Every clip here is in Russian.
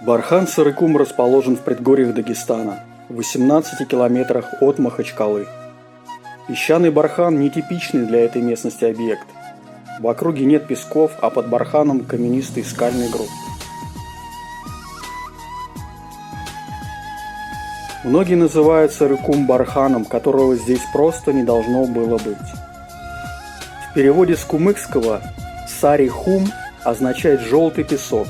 Бархан-Сарыкум расположен в предгорьях Дагестана, в 18 километрах от Махачкалы. Песчаный бархан – нетипичный для этой местности объект. В округе нет песков, а под барханом каменистый скальный грунт. Многие называют Сарыкум барханом, которого здесь просто не должно было быть. В переводе с кумыкского «сари-хум» означает «желтый песок».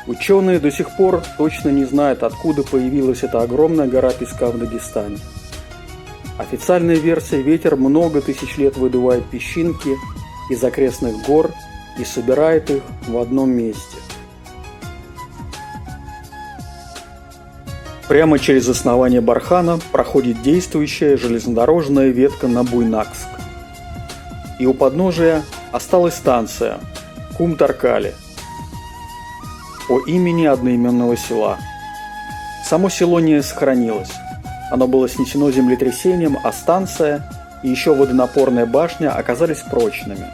Ученые до сих пор точно не знают, откуда появилась эта огромная гора песка в Дагестане. Официальная версия: ветер много тысяч лет выдувает песчинки из окрестных гор и собирает их в одном месте. Прямо через основание бархана проходит действующая железнодорожная ветка на Буйнакск. И у подножия осталась станция Кум-Таркали по имени одноименного села. Само село не сохранилось. Оно было снесено землетрясением, а станция и еще водонапорная башня оказались прочными.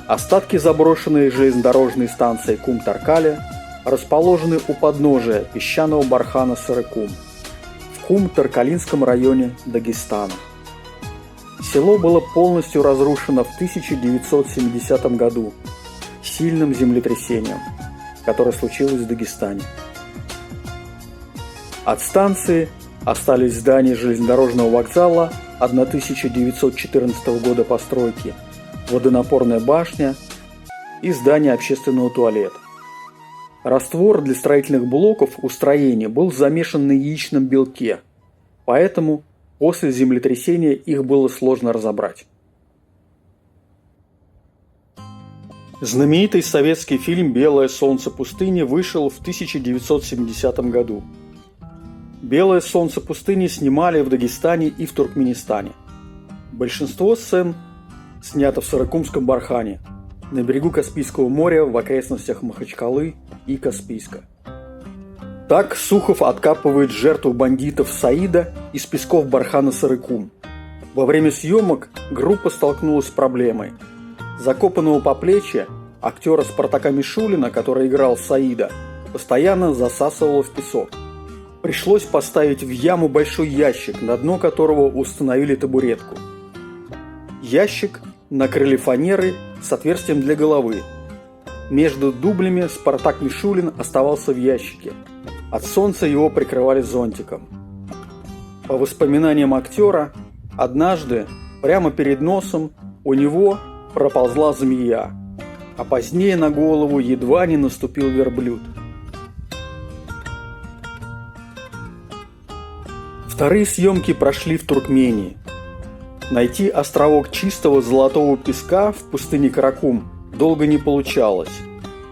Остатки заброшенной железнодорожной станции Кум-Таркали расположены у подножия песчаного бархана Сарыкум в Кум-Таркалинском районе Дагестана. Село было полностью разрушено в 1970 году сильным землетрясением, которое случилось в Дагестане. От станции остались здания железнодорожного вокзала 1914 года постройки, водонапорная башня и здание общественного туалета. Раствор для строительных блоков у строения был замешан на яичном белке, поэтому после землетрясения их было сложно разобрать. Знаменитый советский фильм «Белое солнце пустыни» вышел в 1970 году. «Белое солнце пустыни» снимали в Дагестане и в Туркменистане. Большинство сцен снято в Сарыкумском бархане, на берегу Каспийского моря в окрестностях Махачкалы и Каспийска. Так Сухов откапывает жертву бандитов Саида из песков бархана Сарыкум. Во время съемок группа столкнулась с проблемой. Закопанного по плечи актера Спартака Мишулина, который играл Саида, постоянно засасывало в песок. Пришлось поставить в яму большой ящик, на дно которого установили табуретку. Ящик накрыли фанерой с отверстием для головы. Между дублями Спартак Мишулин оставался в ящике. От солнца его прикрывали зонтиком. По воспоминаниям актера, однажды прямо перед носом у него проползла змея, а позднее на голову едва не наступил верблюд. Вторые съемки прошли в Туркмении. Найти островок чистого золотого песка в пустыне Каракум долго не получалось.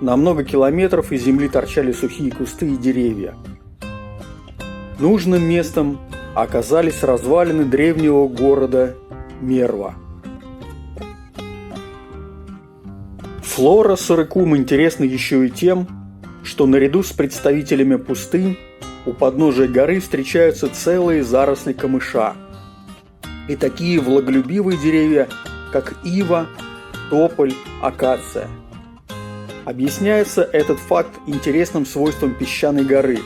На много километров из земли торчали сухие кусты и деревья. Нужным местом оказались развалины древнего города Мерва. Флора Сарыкум интересна еще и тем, что наряду с представителями пустынь у подножия горы встречаются целые заросли камыша и такие влаголюбивые деревья, как ива, тополь, акация. Объясняется этот факт интересным свойством песчаной горы,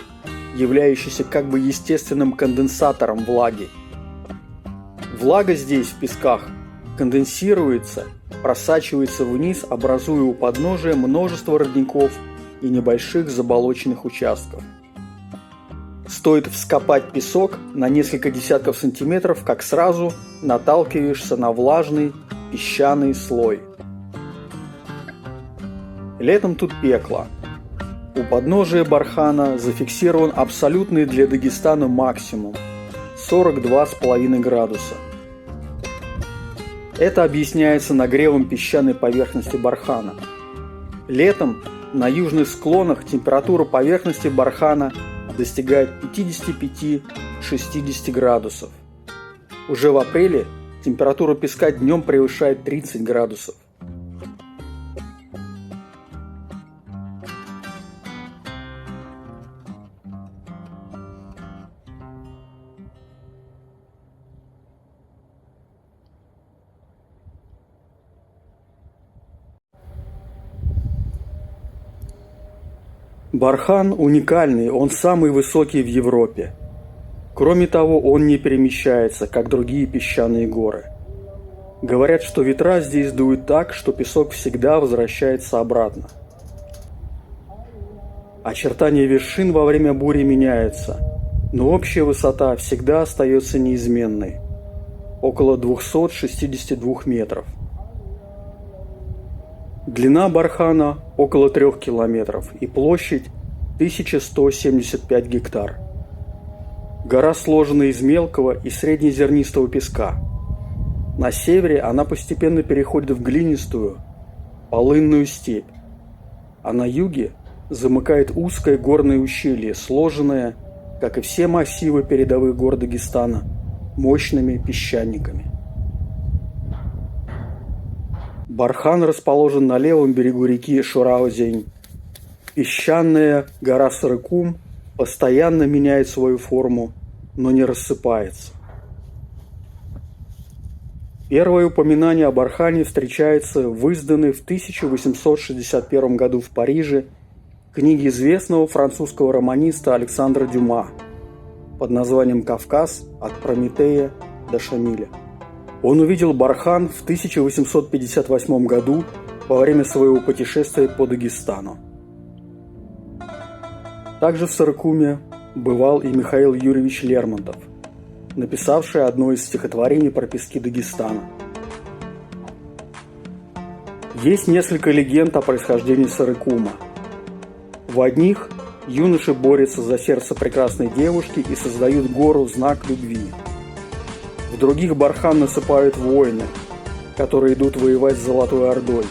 являющейся как бы естественным конденсатором влаги. Влага здесь, в песках, конденсируется, просачивается вниз, образуя у подножия множество родников и небольших заболоченных участков. Стоит вскопать песок на несколько десятков сантиметров, как сразу наталкиваешься на влажный песчаный слой. Летом тут пекло. У подножия бархана зафиксирован абсолютный для Дагестана максимум – 42,5 градуса. Это объясняется нагревом песчаной поверхности бархана. Летом на южных склонах температура поверхности бархана достигает 55-60 градусов. Уже в апреле температура песка днем превышает 30 градусов. Бархан уникальный, он самый высокий в Европе. Кроме того, он не перемещается, как другие песчаные горы. Говорят, что ветра здесь дуют так, что песок всегда возвращается обратно. Очертания вершин во время бури меняются, но общая высота всегда остается неизменной – около 262 метров. Длина бархана – около 3 километров и площадь – 1175 гектар. Гора сложена из мелкого и среднезернистого песка. На севере она постепенно переходит в глинистую, полынную степь, а на юге замыкает узкое горное ущелье, сложенное, как и все массивы передовых гор Дагестана, мощными песчаниками. Бархан расположен на левом берегу реки Шураузень. Песчаная гора Сарыкум постоянно меняет свою форму, но не рассыпается. Первое упоминание о Бархане встречается в изданной в 1861 году в Париже книге известного французского романиста Александра Дюма под названием «Кавказ. От Прометея до Шамиля». Он увидел Бархан в 1858 году во время своего путешествия по Дагестану. Также в Сарыкуме бывал и Михаил Юрьевич Лермонтов, написавший одно из стихотворений про пески Дагестана. Есть несколько легенд о происхождении Сарыкума. В одних юноши борются за сердце прекрасной девушки и создают гору в знак любви. В других Бархан насыпают воины, которые идут воевать с Золотой Ордой.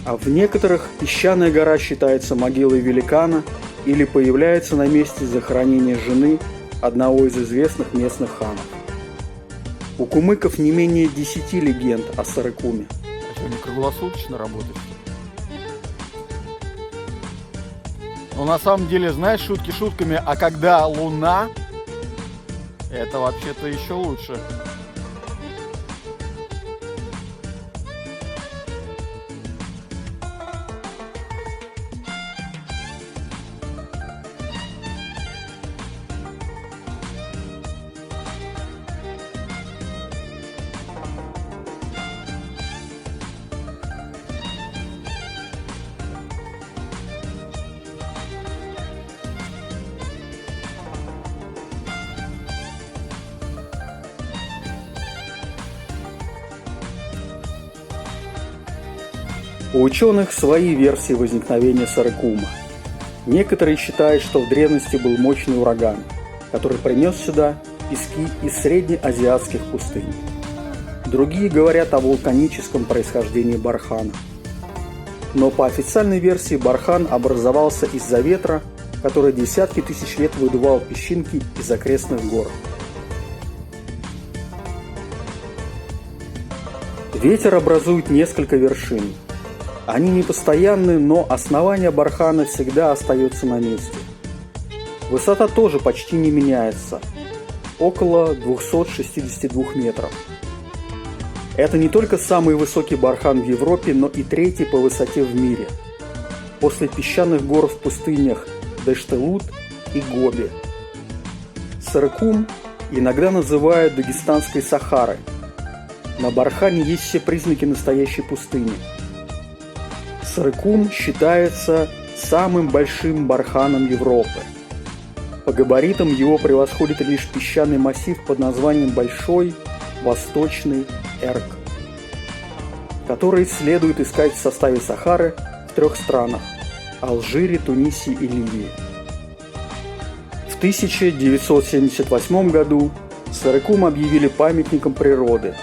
А в некоторых песчаная гора считается могилой великана или появляется на месте захоронения жены одного из известных местных ханов. У кумыков не менее 10 легенд о Сарыкуме. А что, не круглосуточно работает? Но на самом деле, знаешь, шутки шутками, а когда луна, это вообще-то еще лучше. У ученых свои версии возникновения Сарыкума. Некоторые считают, что в древности был мощный ураган, который принес сюда пески из среднеазиатских пустынь. Другие говорят о вулканическом происхождении Бархана. Но по официальной версии Бархан образовался из-за ветра, который десятки тысяч лет выдувал песчинки из окрестных гор. Ветер образует несколько вершин. Они непостоянны, но основание Бархана всегда остается на месте. Высота тоже почти не меняется – около 262 метров. Это не только самый высокий бархан в Европе, но и третий по высоте в мире, после песчаных гор в пустынях Даштелут и Гоби. Сарыкум иногда называют Дагестанской Сахарой. На Бархане есть все признаки настоящей пустыни. Сарыкум считается самым большим барханом Европы. По габаритам его превосходит лишь песчаный массив под названием Большой Восточный Эрк, который следует искать в составе Сахары в 3 странах – Алжире, Тунисе и Ливии. В 1978 году Сарыкум объявили памятником природы,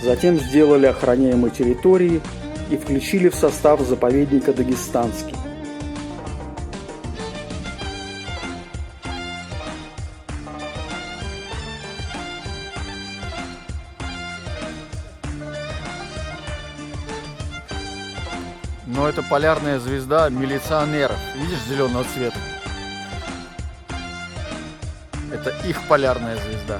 затем сделали охраняемой территорией и включили в состав заповедника Дагестанский. Но это полярная звезда милиционеров. Видишь, зеленого цвета? Это их полярная звезда.